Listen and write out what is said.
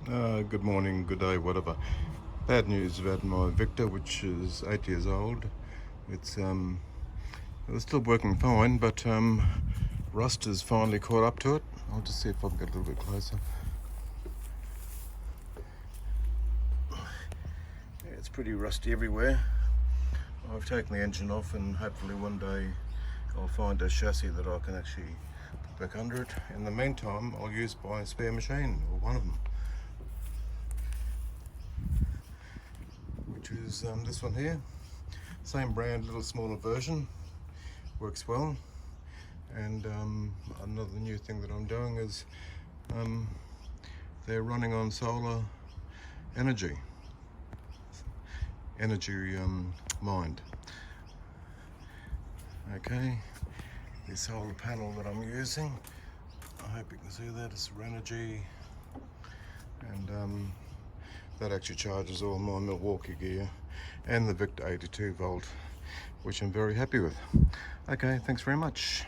Good morning, good day, whatever. Bad news about my Victa, which is 8 years old. It's it was still working fine, but rust has finally caught up to it. I'll just see if I can get a little bit closer. Yeah, it's pretty rusty everywhere. I've taken the engine off, and hopefully one day I'll find a chassis that I can actually put back under it. In the meantime, I'll use my spare machine, or one of them, which is this one here. Same brand, little smaller version, works well. And another new thing that I'm doing is they're running on solar energy mind. Okay, the solar panel that I'm using, I hope you can see that, it's Energy, and that actually charges all my Milwaukee gear and the Victa 82 volt, which I'm very happy with. Okay, thanks very much.